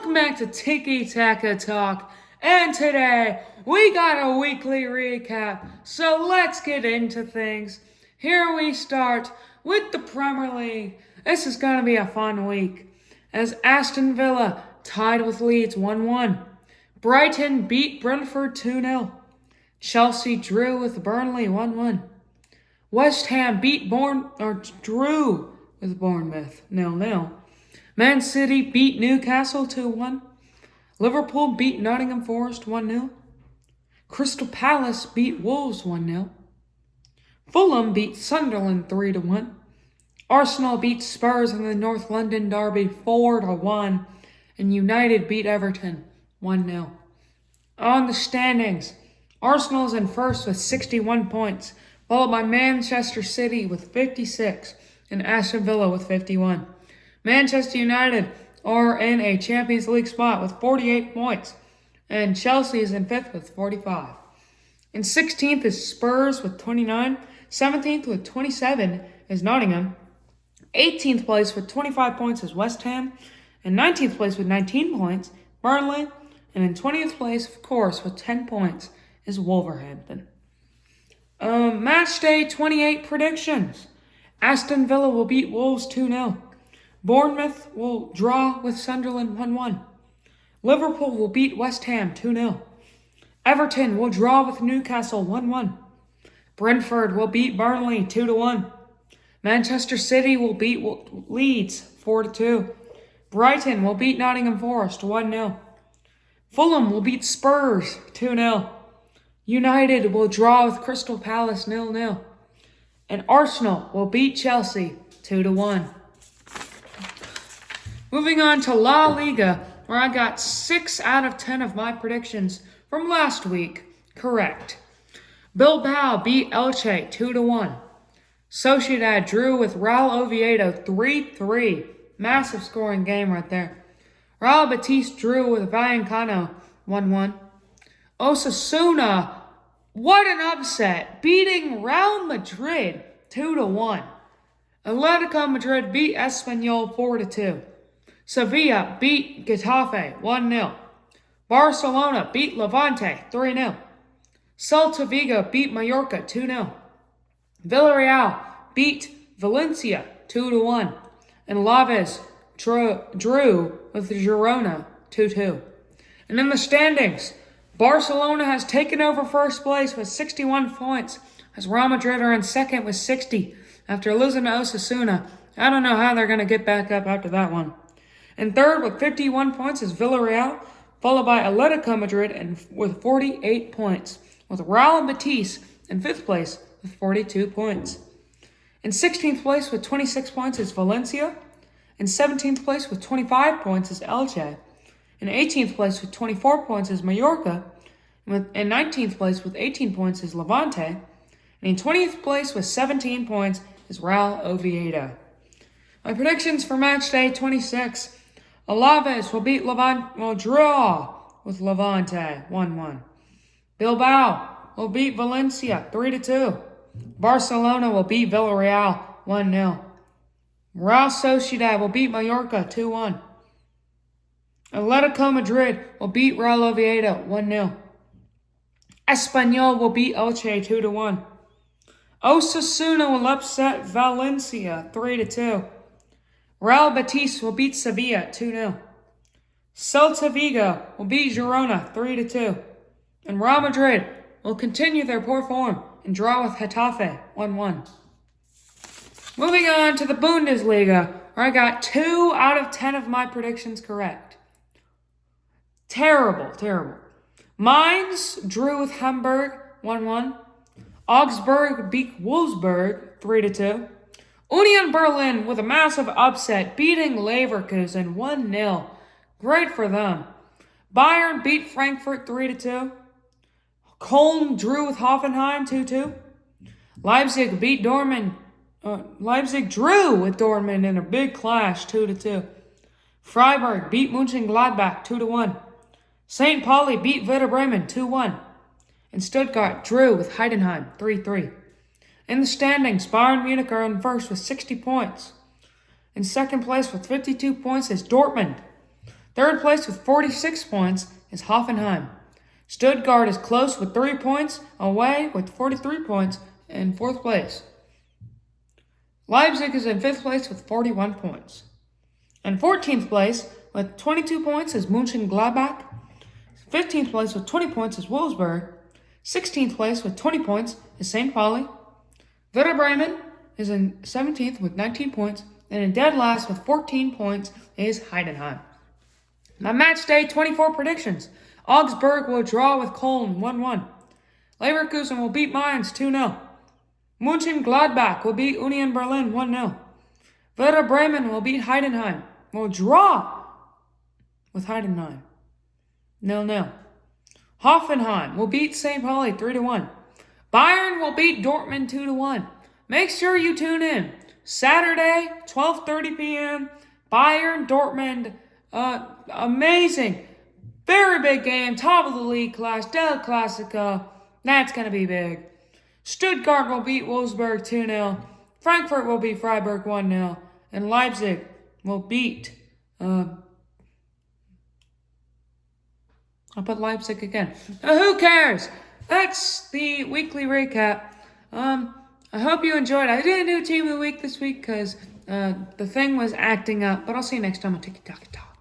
Welcome back to Tiki Taka Talk, and today we got a weekly recap, so let's get into things. Here we start with the Premier League. This is going to be a fun week, as Aston Villa tied with Leeds 1-1. Brighton beat Brentford 2-0. Chelsea drew with Burnley 1-1. West Ham drew with Bournemouth 0-0. Man City beat Newcastle 2-1. Liverpool beat Nottingham Forest 1-0. Crystal Palace beat Wolves 1-0. Fulham beat Sunderland 3-1. Arsenal beat Spurs in the North London derby 4-1. And United beat Everton 1-0. On the standings, Arsenal is in first with 61 points, followed by Manchester City with 56 and Aston Villa with 51. Manchester United are in a Champions League spot with 48 points, and Chelsea is in 5th with 45. In 16th is Spurs with 29, 17th with 27 is Nottingham, 18th place with 25 points is West Ham, and 19th place with 19 points, Burnley, and in 20th place, of course, with 10 points is Wolverhampton. Match day 28 predictions. Aston Villa will beat Wolves 2-0. Bournemouth will draw with Sunderland 1-1. Liverpool will beat West Ham 2-0. Everton will draw with Newcastle 1-1. Brentford will beat Burnley 2-1. Manchester City will beat Leeds 4-2. Brighton will beat Nottingham Forest 1-0. Fulham will beat Spurs 2-0. United will draw with Crystal Palace 0-0. And Arsenal will beat Chelsea 2-1. Moving on to La Liga, where I got 6 out of 10 of my predictions from last week correct. Bilbao beat Elche 2-1. Sociedad drew with Real Oviedo 3-3. Massive scoring game right there. Real Betis drew with Vallecano 1-1. Osasuna, what an upset, beating Real Madrid 2-1. Atletico Madrid beat Espanyol 4-2. Sevilla beat Getafe 1-0. Barcelona beat Levante 3-0. Celta Vigo beat Mallorca 2-0. Villarreal beat Valencia 2-1. And Alaves drew with Girona 2-2. And in the standings, Barcelona has taken over first place with 61 points, as Real Madrid are in second with 60 after losing to Osasuna. I don't know how they're going to get back up after that one. And third with 51 points is Villarreal, followed by Atletico Madrid with 48 points, with Real Betis in 5th place with 42 points. In 16th place with 26 points is Valencia. In 17th place with 25 points is Elche. In 18th place with 24 points is Mallorca. In 19th place with 18 points is Levante. And in 20th place with 17 points is Real Oviedo. My predictions for match day 26. Alaves will draw with Levante 1-1. Bilbao will beat Valencia 3-2. Barcelona will beat Villarreal 1-0. Real Sociedad will beat Mallorca 2-1. Atletico Madrid will beat Real Oviedo 1-0. Espanyol will beat Elche 2-1. Osasuna will upset Valencia 3-2. Real Betis will beat Sevilla 2-0. Celta Vigo will beat Girona 3-2. And Real Madrid will continue their poor form and draw with Getafe 1-1. Moving on to the Bundesliga, where I got 2 out of 10 of my predictions correct. Terrible. Mainz drew with Hamburg 1-1. Augsburg beat Wolfsburg 3-2. Union Berlin with a massive upset, beating Leverkusen 1-0. Great for them. Bayern beat Frankfurt 3-2. Köln drew with Hoffenheim 2-2. Leipzig drew with Dortmund in a big clash 2-2. Freiburg beat Mönchengladbach 2-1. St. Pauli beat Werder Bremen 2-1. And Stuttgart drew with Heidenheim 3-3. In the standings, Bayern Munich are in first with 60 points. In second place with 52 points is Dortmund. Third place with 46 points is Hoffenheim. Stuttgart is close with 3 points, away with 43 points in fourth place. Leipzig is in fifth place with 41 points. In 14th place with 22 points is Mönchengladbach. 15th place with 20 points is Wolfsburg. 16th place with 20 points is St. Pauli. Werder Bremen is in 17th with 19 points. And in dead last with 14 points is Heidenheim. My match day 24 predictions. Augsburg will draw with Köln 1-1. Leverkusen will beat Mainz 2-0. Mönchengladbach will beat Union Berlin 1-0. Werder Bremen will beat Heidenheim. Will draw with Heidenheim 0-0. Hoffenheim will beat St. Pauli 3-1. Bayern will beat Dortmund 2-1. Make sure you tune in. Saturday, 12:30 p.m. Bayern Dortmund. Amazing. Very big game. Top of the league class. Del Clasico. That's going to be big. Stuttgart will beat Wolfsburg 2-0. Frankfurt will beat Freiburg 1-0. And Leipzig will beat... I'll put Leipzig again. Who cares? That's the weekly recap. I hope you enjoyed. I didn't do Team of the Week this week because the thing was acting up. But I'll see you next time on Tiki Taka Talk.